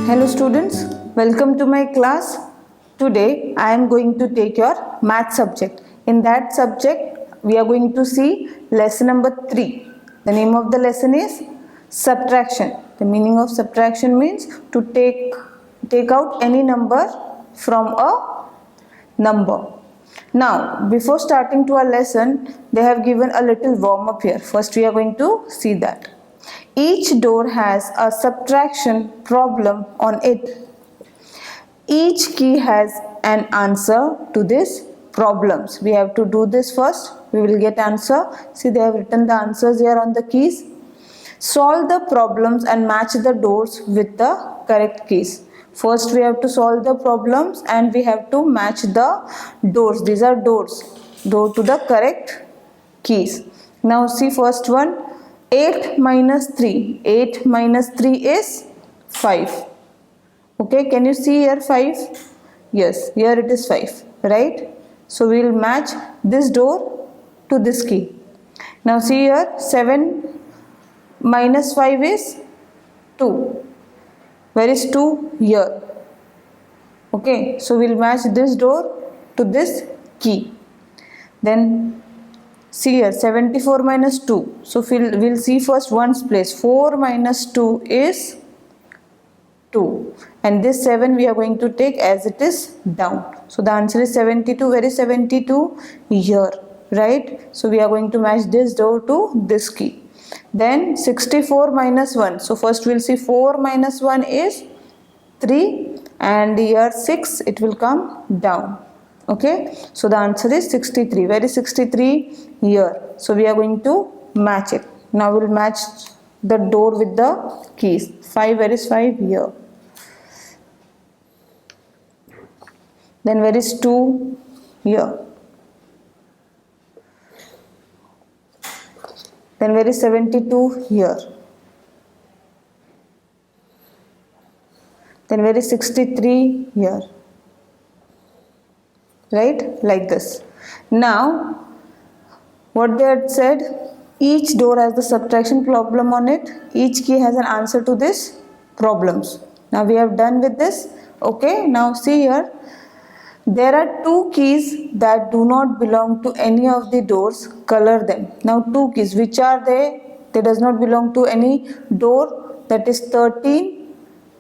Hello students, welcome to my class. Today I am going to take your math subject. In that subject we are going to see lesson number 3. The name of the lesson is subtraction. The meaning of subtraction means to take out any number from a number. Now before starting to our lesson, they have given a little warm up here. First we are going to see that. Each door has a subtraction problem on it. Each key has an answer to this problems. We have to do this first. We will get answer. See, they have written the answers here on the keys. Solve the problems and match the doors with the correct keys. First we have to solve the problems and we have to match the doors. These are doors. Door to the correct keys. Now see first one. 8 minus 3. 8 minus 3 is 5. Okay, can you see here 5? Yes, here it is 5, right? So we will match this door to this key. Now see here 7 minus 5 is 2. Where is 2? Here. Okay, so we will match this door to this key. Then see here 74 minus 2. So we'll see first ones place. 4 minus 2 is 2. And this 7 we are going to take as it is down. So the answer is 72. Where is 72? Here. Right? So we are going to match this door to this key. Then 64 minus 1. So first we'll see 4 minus 1 is 3. And here 6 it will come down. Okay, so the answer is 63. Where is 63? Here. So we are going to match it. Now we will match the door with the keys. 5, where is 5? Here. Then where is 2? Here. Then where is 72? Here. Then where is 63? Here. Right, like this. Now what they had said, each door has the subtraction problem on it. Each key has an answer to this problems. Now we have done with this. Okay, now see here, there are 2 keys that do not belong to any of the doors. Color them. Now 2 keys, which are they? They does not belong to any door, that is 13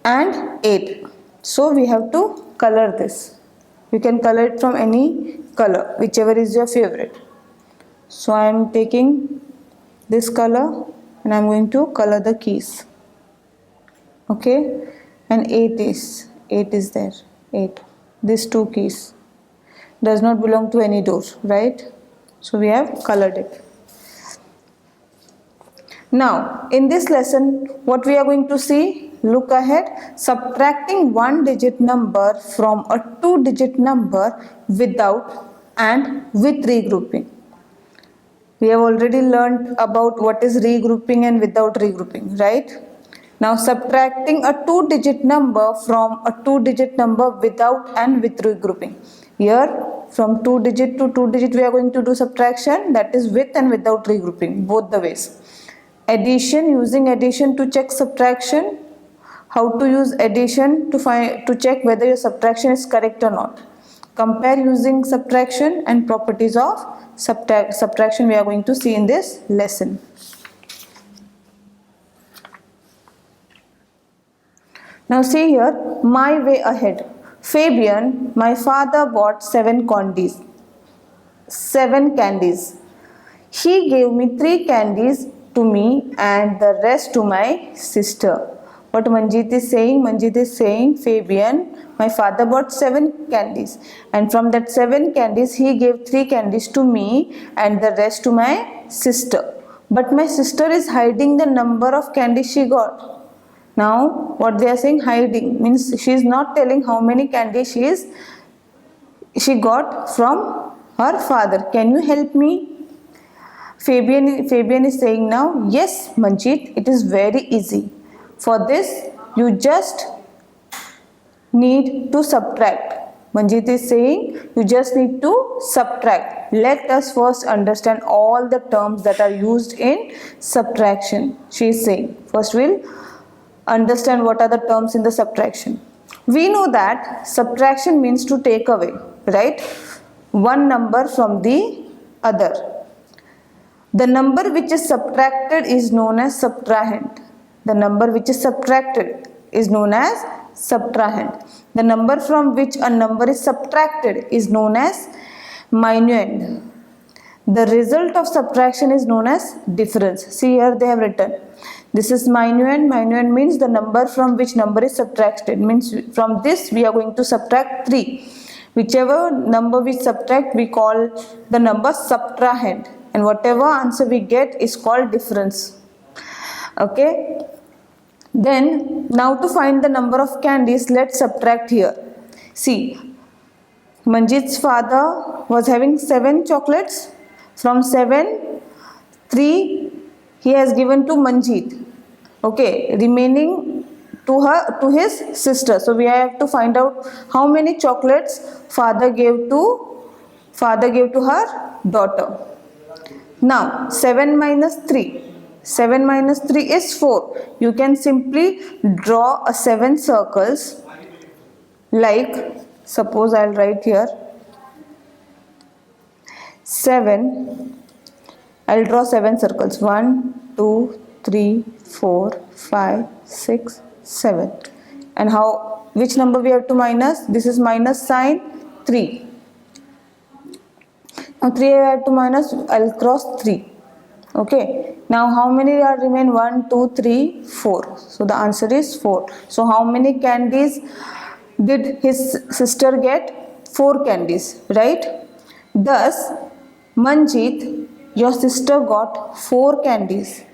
and 8. So we have to color this. You can color it from any color, whichever is your favorite. So I am taking this color and I am going to color the keys. Okay, and 8 is there. 8. These 2 keys does not belong to any door, right? So we have colored it. Now in this lesson, what we are going to see? Look ahead. Subtracting 1-digit number from a 2-digit number without and with regrouping. We have already learned about what is regrouping and without regrouping, right? Now subtracting a 2-digit number from a 2-digit number without and with regrouping. Here from 2-digit to 2-digit we are going to do subtraction, that is with and without regrouping, both the ways. Addition, using addition to check subtraction. How to use addition to check whether your subtraction is correct or not. Compare using subtraction and properties of subtraction we are going to see in this lesson. Now see here, my way ahead. Fabian, my father bought 7 candies. 7 candies. He gave me 3 candies to me and the rest to my sister. What Manjeet is saying? Manjeet is saying, Fabian, my father bought 7 candies. And from that 7 candies, he gave 3 candies to me and the rest to my sister. But my sister is hiding the number of candies she got. Now, what they are saying, hiding, means she is not telling how many candies she got from her father. Can you help me? Fabian is saying now, yes, Manjeet, it is very easy. For this, you just need to subtract. Manjeet is saying, you just need to subtract. Let us first understand all the terms that are used in subtraction. She is saying, first we'll understand what are the terms in the subtraction. We know that subtraction means to take away, right? One number from the other. The number which is subtracted is known as subtrahend. The number which is subtracted is known as subtrahend. The number from which a number is subtracted is known as minuend. The result of subtraction is known as difference. See here they have written. This is minuend. Minuend means the number from which number is subtracted. Means from this we are going to subtract 3. Whichever number we subtract, we call the number subtrahend. And whatever answer we get is called difference. Okay. Then now to find the number of candies, let's subtract here. See, Manjit's father was having 7 chocolates. From 7, 3 he has given to Manjit. Okay, remaining to his sister. So we have to find out how many chocolates father gave to her daughter. Now 7 minus 3. 7 minus 3 is 4. You can simply draw a 7 circles, like suppose I'll write here 7. I'll draw 7 circles. 1, 2, 3, 4, 5, 6, 7. And which number we have to minus? This is minus sign 3. Now 3 I have to minus, I'll cross 3. Okay. Now how many are remain? 1, 2, 3, 4. So the answer is 4. So how many candies did his sister get? 4 candies, right? Thus, Manjit, your sister got 4 candies.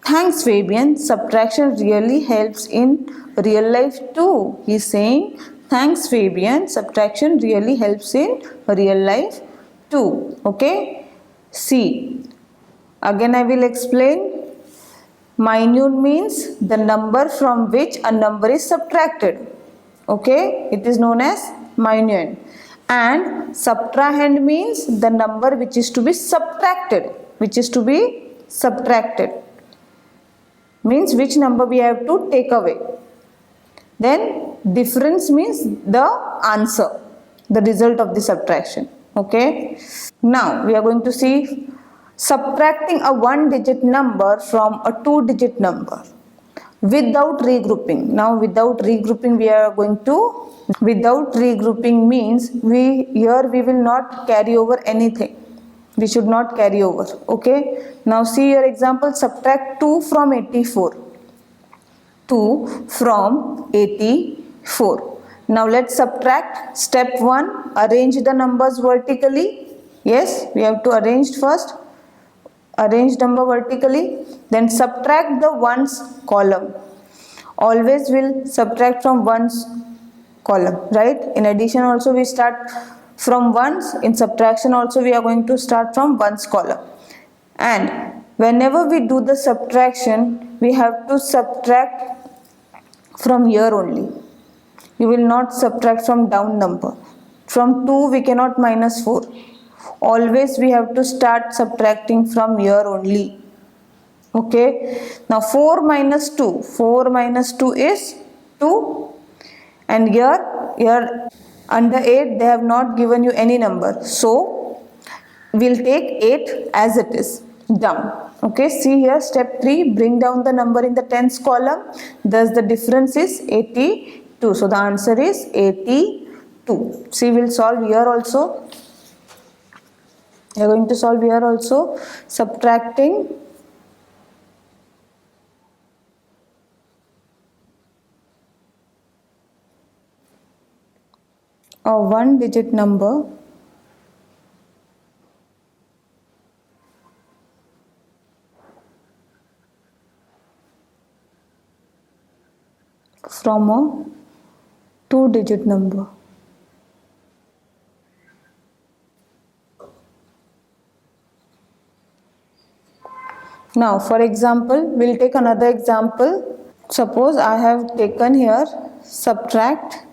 Thanks, Fabian. Subtraction really helps in real life too. He's saying, thanks, Fabian. Subtraction really helps in real life too. Okay. See, again I will explain. Minuend means the number from which a number is subtracted. Okay. It is known as minuend. And subtrahend means the number which is to be subtracted. Means which number we have to take away. Then difference means the answer, the result of the subtraction. Okay. Now we are going to see subtracting a 1-digit number from a 2-digit number without regrouping. Now without regrouping we are going to, without regrouping means we will not carry over anything. We should not carry over. Okay. Now see your example. Subtract 2 from 84. 2 from 84. Now let's subtract. Step 1. Arrange the numbers vertically. Yes, we have to arrange first. Arrange number vertically. Then subtract the ones column. Always will subtract from ones column, right? In addition also we start from ones. In subtraction also we are going to start from ones column. And whenever we do the subtraction, we have to subtract from here only. We will not subtract from down number. From 2 we cannot minus 4. Always we have to start subtracting from here only. Okay. Now 4 minus 2. 4 minus 2 is 2. And here under 8 they have not given you any number. So we'll take 8 as it is down. Okay. See here step 3. Bring down the number in the tens column. Thus the difference is 82. So the answer is 82. See, we'll solve here also. We are going to solve here also. Subtracting a 1-digit number from a 2-digit number. Now, for example, we'll take another example. Suppose I have taken here subtract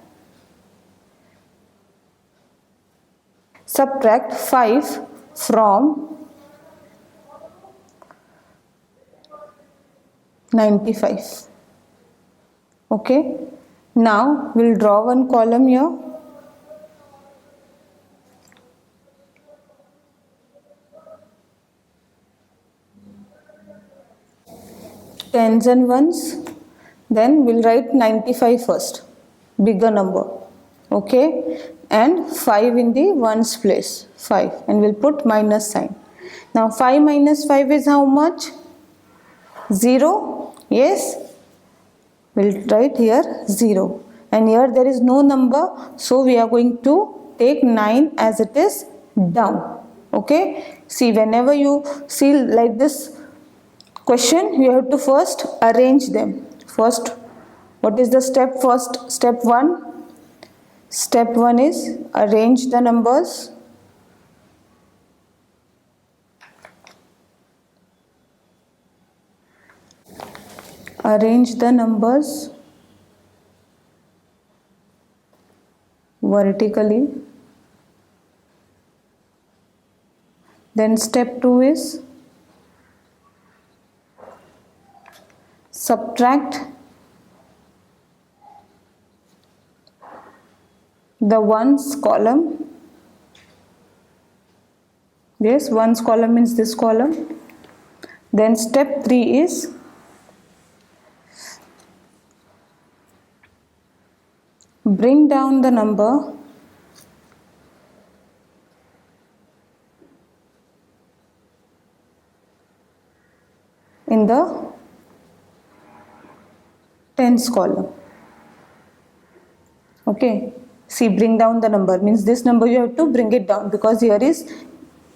5 from 95. Okay, now we'll draw one column here. Tens and ones. Then we'll write 95 first, bigger number. Okay, and 5 in the ones place, 5, and we'll put minus sign. Now 5 minus 5 is how much? 0. Yes, we'll write here 0, and here there is no number, so we are going to take 9 as it is down. Okay, see, whenever you see like this question, you have to first arrange them. First, what is the step? First, step 1. Step 1 is arrange the numbers. Arrange the numbers vertically. Then step 2 is subtract the ones column. Yes, ones column means this column. Then step 3 is bring down the number in the tens column. Okay, see, bring down the number means this number you have to bring it down, because here is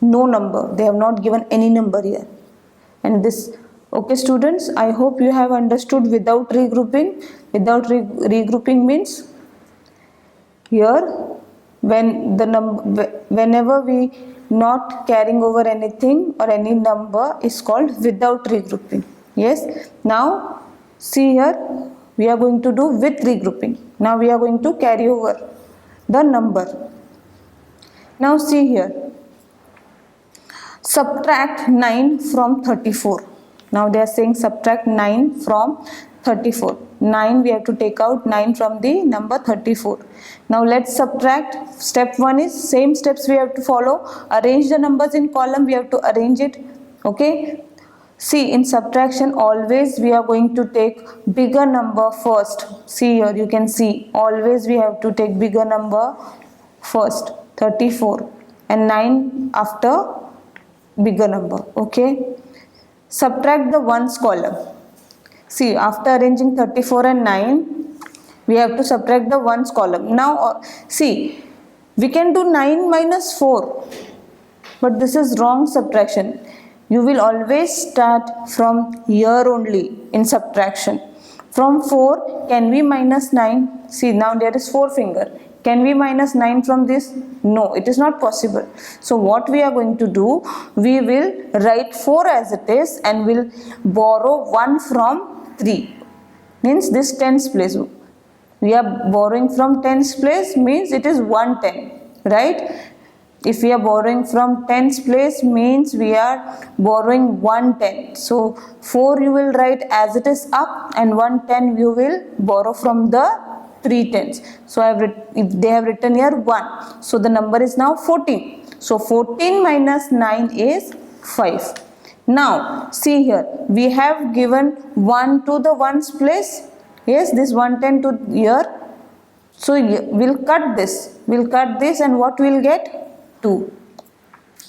no number, they have not given any number here. And this, okay students, I hope you have understood without regrouping. Without regrouping means here when the number, whenever we not carrying over anything or any number is called without regrouping. Yes, now see here, we are going to do with regrouping. Now we are going to carry over the number. Now see here, subtract 9 from 34. Now they are saying subtract 9 from 34. 9, we have to take out 9 from the number 34. Now let's subtract. Step 1 is same steps we have to follow. Arrange the numbers in column, we have to arrange it. Okay. See, in subtraction always we are going to take bigger number first. See here, you can see always we have to take bigger number first, 34, and 9 after bigger number. Okay, subtract the ones column. See, after arranging 34 and 9, we have to subtract the ones column. Now see, we can do 9 minus 4, but this is wrong subtraction. You will always start from here only in subtraction. From 4, can we minus 9? See, now there is 4 finger. Can we minus 9 from this? No, it is not possible. So what we are going to do, we will write 4 as it is and will borrow 1 from 3. Means this tens place. We are borrowing from tens place means it is 110, right? If we are borrowing from tens place means we are borrowing 110. So 4 you will write as it is up and 110 you will borrow from the 3 tens. So if they have written here 1. So the number is now 14. So 14 minus 9 is 5. Now see here, we have given 1 to the ones place. Yes, this 110 to here. So we'll cut this. We'll cut this and what we'll get? 2.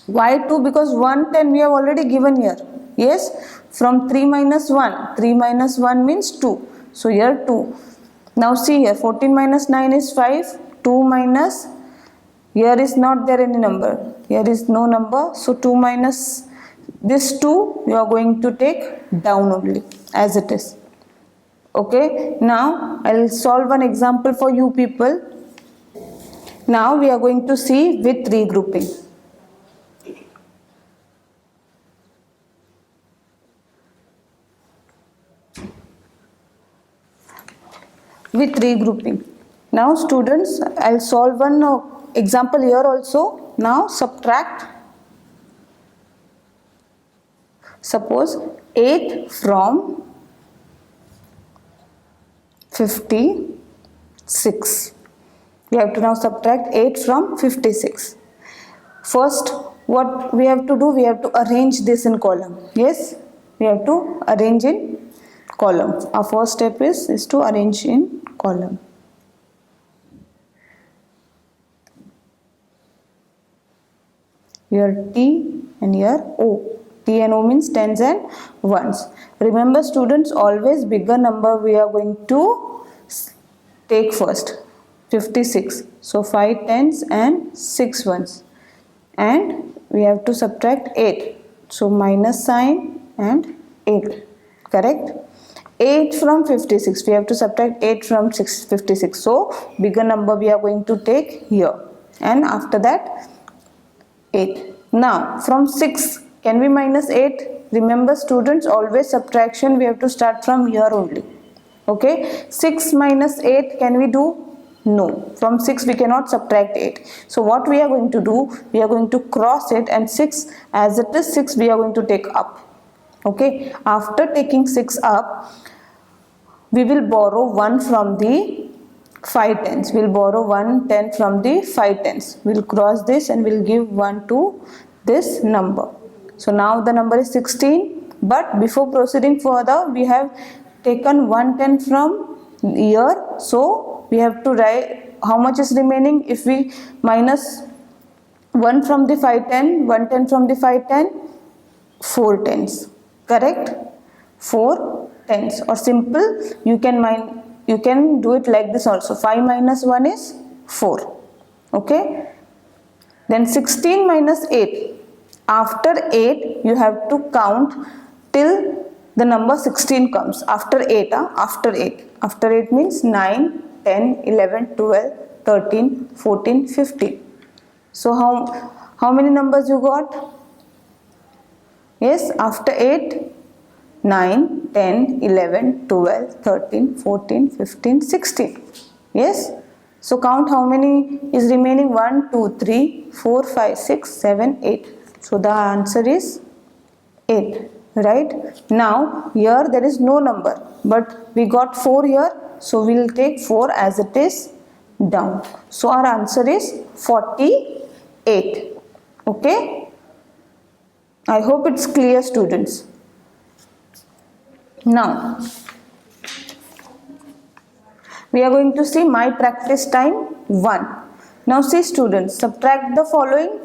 Why 2? Because 110 we have already given here. Yes, from 3 minus 1. 3 minus 1 means 2. So here 2. Now see here, 14 minus 9 is 5. 2 minus, here is not there any number. Here is no number. So 2 minus this 2 you are going to take down only as it is. Okay, now I will solve one example for you people. Now we are going to see with regrouping. With regrouping. Now students, I will solve one example here also. Now subtract. Suppose 8 from 56. We have to now subtract 8 from 56. First, what we have to do, we have to arrange this in column. Yes, we have to arrange in column. Our first step is to arrange in column. Here T and here O. T and O means tens and ones. Remember students, always bigger number we are going to take first. 56. So 5 tens and 6 ones. And we have to subtract 8. So minus sign and 8. Correct? 8 from 56. We have to subtract 8 from 56. So bigger number we are going to take here. And after that 8. Now from 6, can we minus 8? Remember students, always subtraction we have to start from here only. Okay, 6 minus 8, can we do? No, from 6 we cannot subtract 8. So what we are going to do, we are going to cross it, and 6 as it is 6 we are going to take up. Okay, after taking 6 up, we will borrow 1 from the 5 tens. We will borrow 1 10 from the 5 tens. We will cross this and we will give 1 to this number. So now the number is 16, but before proceeding further, we have taken 110 from here. So we have to write how much is remaining. If we minus 1 from the 510, 110 from the 510, 4 tens. Correct? 4 tens. Or simple, you can do it like this also. 5 minus 1 is 4. Okay? Then 16 minus 8. After 8, you have to count till the number 16 comes. After 8, after 8. After 8 means 9, 10, 11, 12, 13, 14, 15. So how many numbers you got? Yes, after 8, 9, 10, 11, 12, 13, 14, 15, 16. Yes. So count how many is remaining. 1, 2, 3, 4, 5, 6, 7, 8. So the answer is 8. Right. Now here there is no number, but we got 4 here. So we will take 4 as it is down. So our answer is 48. Okay. I hope it's clear, students. Now we are going to see my practice time 1. Now see students, subtract the following.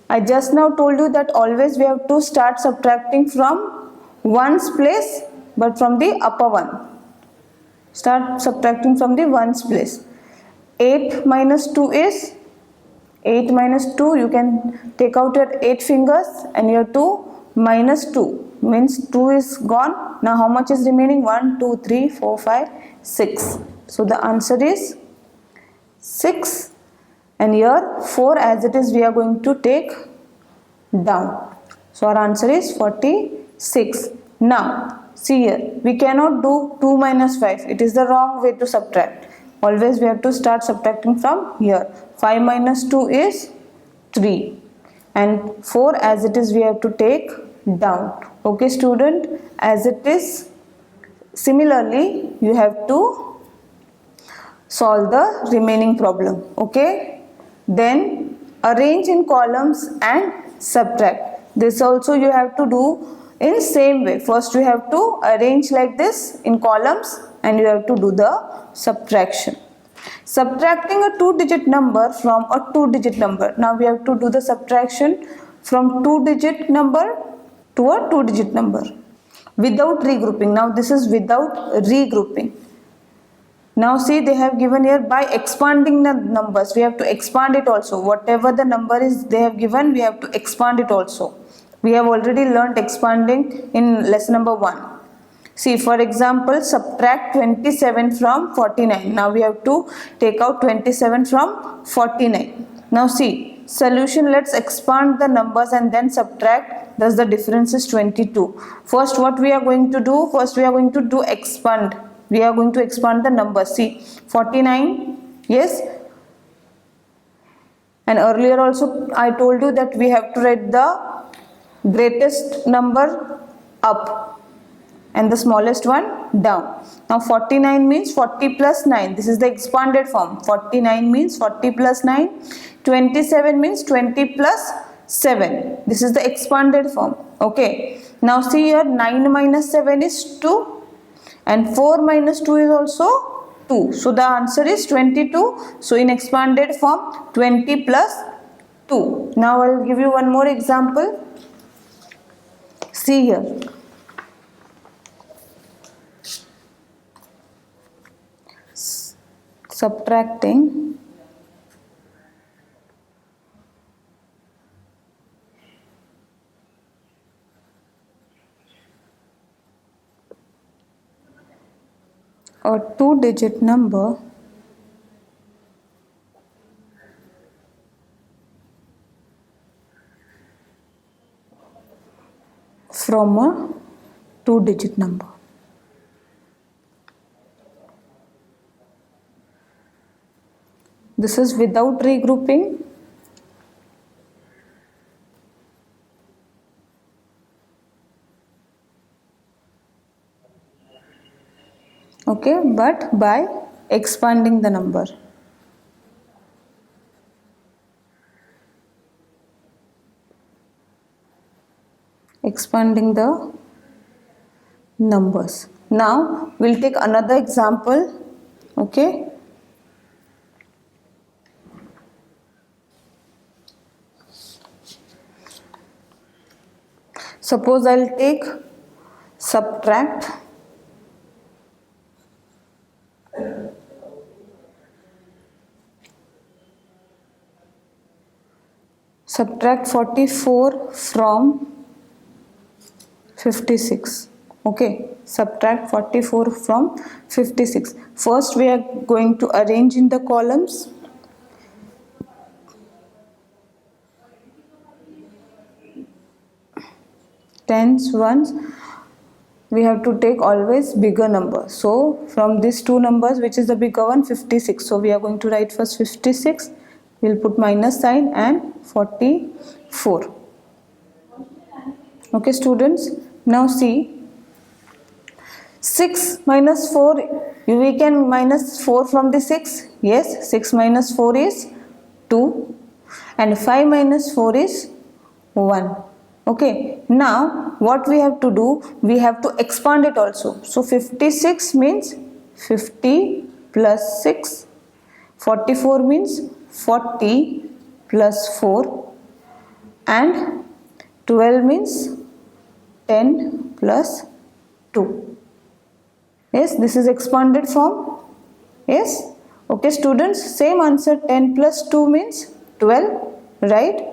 I just now told you that always we have to start subtracting from ones place, but from the upper one. Start subtracting from the ones place. 8 minus 2 is 8 minus 2, you can take out your 8 fingers and your 2 minus 2 means 2 is gone. Now how much is remaining? 1, 2, 3, 4, 5, 6. So the answer is 6, and here 4 as it is we are going to take down. So our answer is 46. Now see here, we cannot do 2 minus 5. It is the wrong way to subtract. Always we have to start subtracting from here. 5 minus 2 is 3, and 4 as it is we have to take down. Okay student, as it is, similarly you have to solve the remaining problem. Okay, then arrange in columns and subtract. This also you have to do in same way. First you have to arrange like this in columns and you have to do the subtraction. Subtracting a 2-digit number from a 2-digit number. Now we have to do the subtraction from 2-digit number to a 2-digit number without regrouping. Now this is without regrouping. Now see, they have given here by expanding the numbers. We have to expand it also. Whatever the number is they have given, we have to expand it also. We have already learnt expanding in lesson number 1. See, for example, subtract 27 from 49. Now we have to take out 27 from 49. Now see, solution, let's expand the numbers and then subtract. Thus the difference is 22. First what we are going to do? First we are going to do expand. We are going to expand the number. See, 49, yes. And earlier also I told you that we have to write the greatest number up. and the smallest one down. Now 49 means 40 plus 9. This is the expanded form. 49 means 40 plus 9. 27 means 20 plus 7. This is the expanded form. Okay. Now see here, 9 minus 7 is 2 and 4 minus 2 is also 2. So the answer is 22. So in expanded form, 20 plus 2. Now I will give you one more example. See here. Subtracting a two-digit number from a two-digit number. This is without regrouping. Okay, but by expanding the number. Expanding the numbers. Now we'll take another example. Okay. Suppose I'll take subtract subtract 44 from 56. Okay, subtract 44 from 56. First we are going to arrange in the columns. Tens, ones, we have to take always bigger number. So from these two numbers, which is the bigger one? 56. So we are going to write first 56. We'll put minus sign and 44. Okay students, now see, 6 minus 4, we can minus 4 from the 6. Yes, 6 minus 4 is 2 and 5 minus 4 is 1. Okay, now what we have to do, we have to expand it also. So 56 means 50 plus 6, 44 means 40 plus 4 and 12 means 10 plus 2. Yes, this is expanded form. Yes, okay students, same answer. 10 plus 2 means 12, right?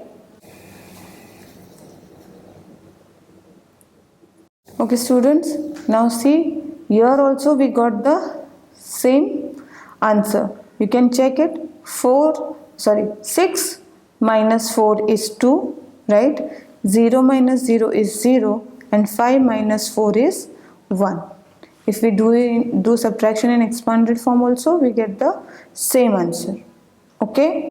Okay students, now see, here also we got the same answer. You can check it. 6 minus 4 is 2, right? 0 minus 0 is 0 and 5 minus 4 is 1. If we do subtraction in expanded form also, we get the same answer. Okay.